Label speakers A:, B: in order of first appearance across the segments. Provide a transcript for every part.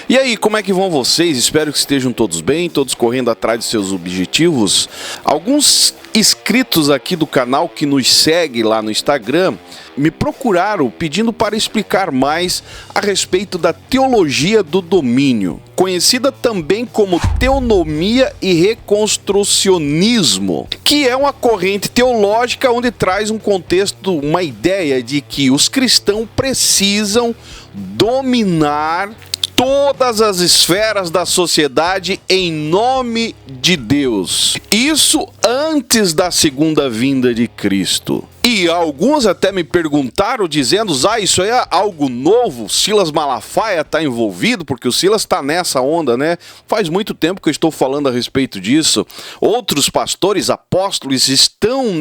A: E aí, como é que vão vocês? Espero que estejam todos bem, todos correndo atrás de seus objetivos. Alguns inscritos aqui do canal que nos segue lá no Instagram me procuraram pedindo para explicar mais a respeito da teologia do domínio, conhecida também como teonomia e reconstrucionismo, que é uma corrente teológica onde traz um contexto, uma ideia de que os cristãos precisam dominar todas as esferas da sociedade em nome de Deus. Isso antes da segunda vinda de Cristo. E alguns até me perguntaram dizendo, isso aí é algo novo, Silas Malafaia está envolvido, porque o Silas está nessa onda, né? Faz muito tempo que eu estou falando a respeito disso. Outros pastores, apóstolos estão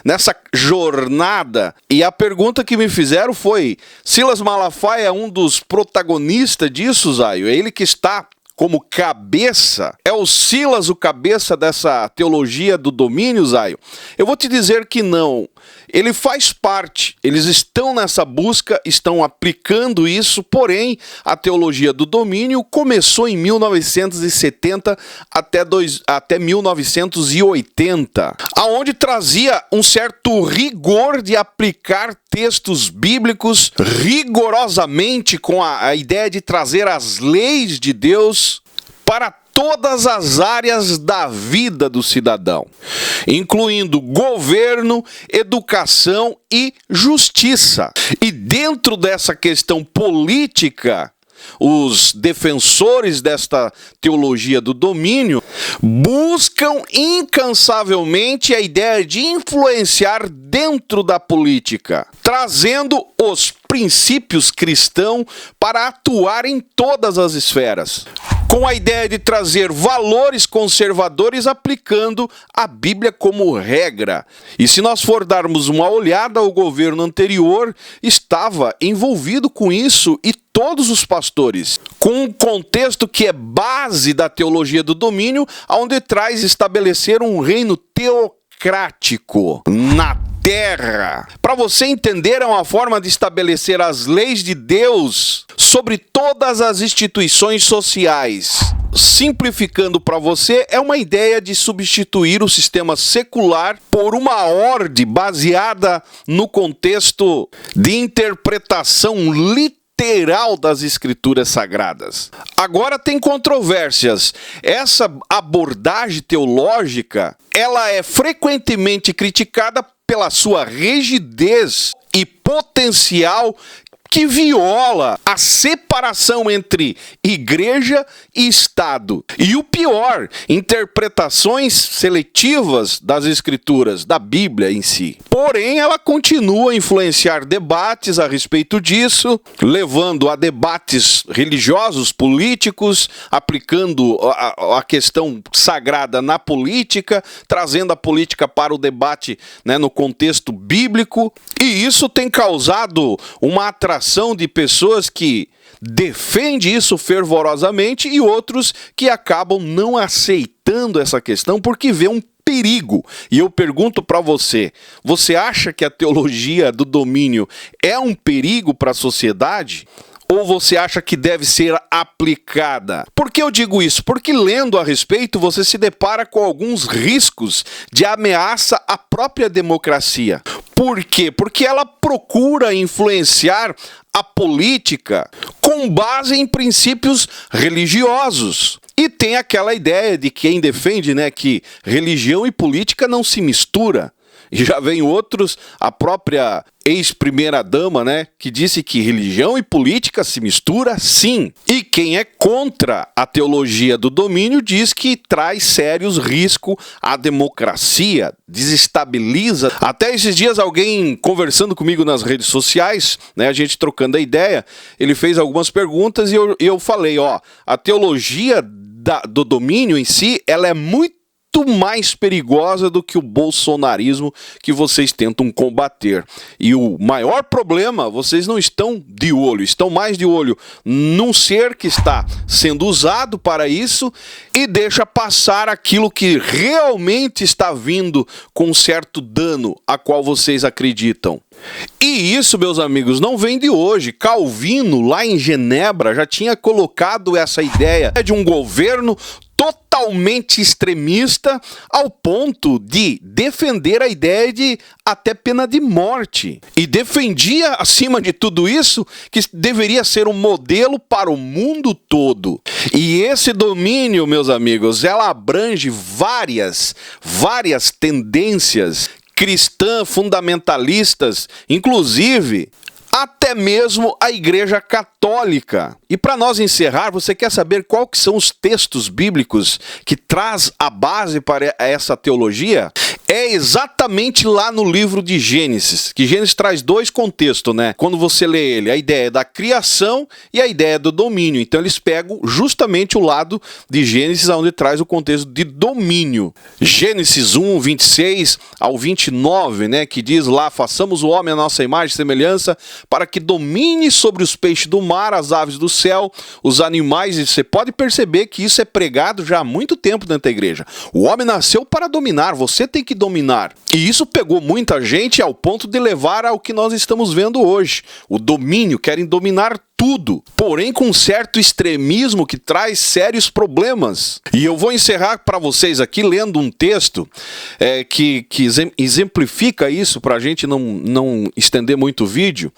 A: nessa jornada. E a pergunta que me fizeram foi, Silas Malafaia é um dos protagonistas disso, Zaio? É ele que está como cabeça? É o Silas o cabeça dessa teologia do domínio, Zaio? Eu vou te dizer que não. Ele faz parte, eles estão nessa busca, estão aplicando isso, porém, a teologia do domínio começou em 1970 até 1980, aonde trazia um certo rigor de aplicar textos bíblicos rigorosamente com a ideia de trazer as leis de Deus para todas as áreas da vida do cidadão, incluindo governo, educação e justiça. E dentro dessa questão política, os defensores desta teologia do domínio buscam incansavelmente a ideia de influenciar dentro da política, trazendo os princípios cristãos para atuar em todas as esferas, com a ideia de trazer valores conservadores aplicando a Bíblia como regra. E se nós for darmos uma olhada, o governo anterior estava envolvido com isso e todos os pastores, com um contexto que é base da teologia do domínio, onde traz estabelecer um reino teocrático na terra. Para você entender, é uma forma de estabelecer as leis de Deus sobre todas as instituições sociais. Simplificando para você, é uma ideia de substituir o sistema secular por uma ordem baseada no contexto de interpretação literal das escrituras sagradas. Agora tem controvérsias. Essa abordagem teológica, ela é frequentemente criticada pela sua rigidez e potencial que viola a separação entre igreja e Estado. E o pior, interpretações seletivas das escrituras, da Bíblia em si. Porém, ela continua a influenciar debates a respeito disso, levando a debates religiosos, políticos, aplicando a questão sagrada na política, trazendo a política para o debate, né, no contexto bíblico. E isso tem causado uma atração de pessoas que defendem isso fervorosamente e outros que acabam não aceitando essa questão porque vê um perigo. E eu pergunto para você, você acha que a teologia do domínio é um perigo para a sociedade? Ou você acha que deve ser aplicada? Por que eu digo isso? Porque lendo a respeito, você se depara com alguns riscos de ameaça à própria democracia. Por quê? Porque ela procura influenciar a política com base em princípios religiosos. E tem aquela ideia de quem defende, né, que religião e política não se mistura. E já vem outros, a própria ex-primeira-dama, né, que disse que religião e política se mistura sim. E quem é contra a teologia do domínio diz que traz sérios riscos à democracia, desestabiliza. Até esses dias alguém conversando comigo nas redes sociais, né, a gente trocando a ideia, ele fez algumas perguntas e eu falei, a teologia do domínio em si, ela é muito muito mais perigosa do que o bolsonarismo que vocês tentam combater. E o maior problema, vocês não estão de olho, estão mais de olho num ser que está sendo usado para isso e deixa passar aquilo que realmente está vindo com certo dano a qual vocês acreditam. E isso, meus amigos, não vem de hoje. Calvino, lá em Genebra, já tinha colocado essa ideia de um governo totalmente extremista ao ponto de defender a ideia de até pena de morte. E defendia, acima de tudo isso, que deveria ser um modelo para o mundo todo. E esse domínio, meus amigos, ela abrange várias tendências cristãs, fundamentalistas, inclusive até mesmo a Igreja Católica. E para nós encerrar, você quer saber qual que são os textos bíblicos que traz a base para essa teologia? É exatamente lá no livro de Gênesis, que Gênesis traz dois contextos, né? Quando você lê ele, a ideia da criação e a ideia do domínio. Então eles pegam justamente o lado de Gênesis, onde traz o contexto de domínio. Gênesis 1, 26 ao 29, né? Que diz lá, façamos o homem à nossa imagem e semelhança, para que domine sobre os peixes do mar, as aves do céu, os animais. E você pode perceber que isso é pregado já há muito tempo dentro da igreja. O homem nasceu para dominar, você tem que dominar. E isso pegou muita gente ao ponto de levar ao que nós estamos vendo hoje. O domínio, querem dominar tudo, porém com certo extremismo que traz sérios problemas. E eu vou encerrar para vocês aqui lendo um texto que exemplifica isso, para a gente não estender muito o vídeo,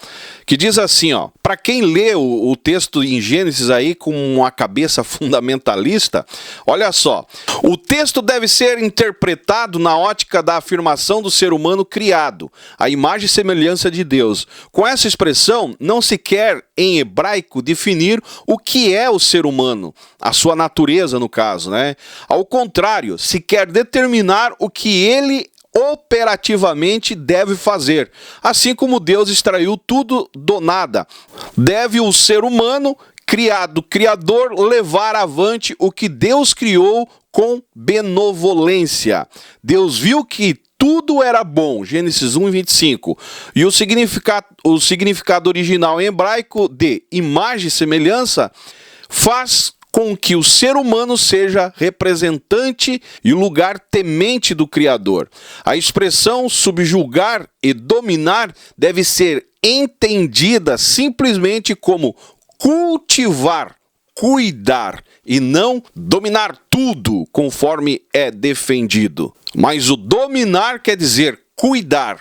A: que diz assim, ó, para quem lê o texto em Gênesis aí com uma cabeça fundamentalista, olha só, o texto deve ser interpretado na ótica da afirmação do ser humano criado, a imagem e semelhança de Deus. Com essa expressão, não se quer em hebraico definir o que é o ser humano, a sua natureza no caso, né? Ao contrário, se quer determinar o que ele operativamente deve fazer. Assim como Deus extraiu tudo do nada, deve o ser humano criador levar avante o que Deus criou com benevolência. Deus viu que tudo era bom, Gênesis 1, 25. E o significado original em hebraico de imagem e semelhança faz com que o ser humano seja representante e o lugar temente do Criador. A expressão subjugar e dominar deve ser entendida simplesmente como cultivar, cuidar e não dominar tudo conforme é defendido. Mas o dominar quer dizer cuidar.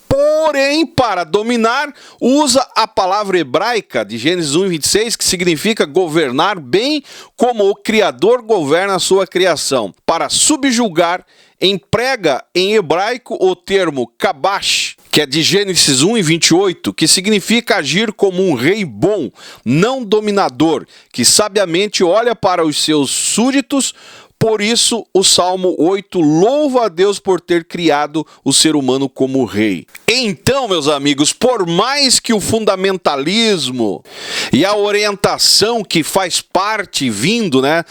A: Porém, para dominar, usa a palavra hebraica de Gênesis 1, 26, que significa governar bem como o Criador governa a sua criação. Para subjugar, emprega em hebraico o termo kabash, que é de Gênesis 1 e 28, que significa agir como um rei bom, não dominador, que sabiamente olha para os seus súditos. Por isso, o Salmo 8 louva a Deus por ter criado o ser humano como rei. Então, meus amigos, por mais que o fundamentalismo e a orientação que faz parte, vindo, né,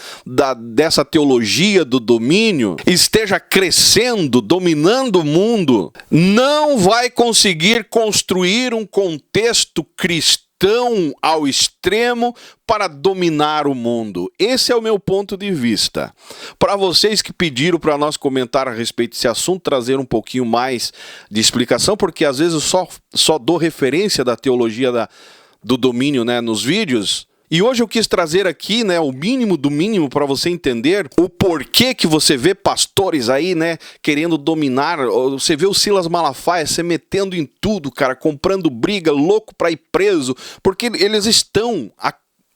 A: dessa teologia do domínio, esteja crescendo, dominando o mundo, não vai conseguir construir um contexto cristão ao extremo para dominar o mundo. Esse é o meu ponto de vista. Para vocês que pediram para nós comentar a respeito desse assunto, trazer um pouquinho mais de explicação, porque às vezes eu só dou referência da teologia do domínio, né, nos vídeos. E hoje eu quis trazer aqui, né, o mínimo do mínimo para você entender o porquê que você vê pastores aí, né, querendo dominar. Você vê o Silas Malafaia se metendo em tudo, cara, comprando briga, louco para ir preso, porque eles estão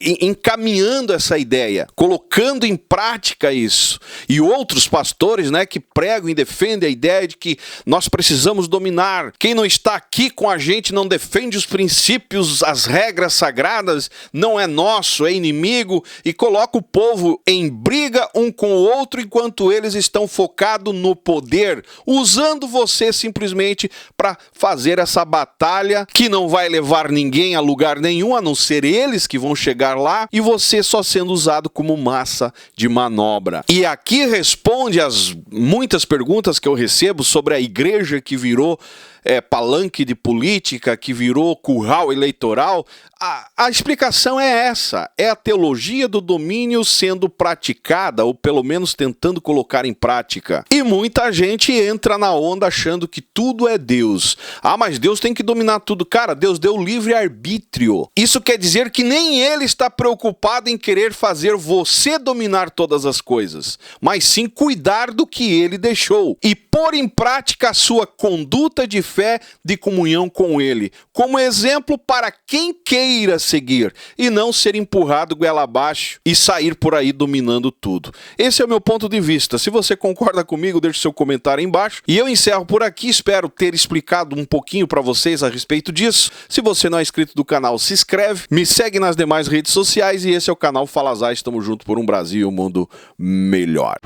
A: encaminhando essa ideia, colocando em prática isso. E outros pastores, né, que pregam e defendem a ideia de que nós precisamos dominar. Quem não está aqui com a gente não defende os princípios, as regras sagradas, não é nosso, é inimigo, e coloca o povo em briga um com o outro enquanto eles estão focados no poder, usando você simplesmente para fazer essa batalha que não vai levar ninguém a lugar nenhum, a não ser eles que vão chegar chegar lá e você só sendo usado como massa de manobra. E aqui responde às muitas perguntas que eu recebo sobre a igreja que virou palanque de política, que virou curral eleitoral. A explicação é essa, é a teologia do domínio sendo praticada, ou pelo menos tentando colocar em prática. E muita gente entra na onda achando que tudo é Deus. Ah, mas Deus tem que dominar tudo. Cara, Deus deu livre-arbítrio. Isso quer dizer que nem Ele está preocupado em querer fazer você dominar todas as coisas, mas sim cuidar do que Ele deixou e pôr em prática a sua conduta de fé, de comunhão com Ele, como exemplo para quem queira seguir, e não ser empurrado goela abaixo e sair por aí dominando tudo. Esse é o meu ponto de vista. Se você concorda comigo, deixe seu comentário aí embaixo. E eu encerro por aqui, espero ter explicado um pouquinho para vocês a respeito disso. Se você não é inscrito do canal, se inscreve, me segue nas demais redes sociais, e esse é o canal Fala Zay. Estamos juntos por um Brasil e um mundo melhor.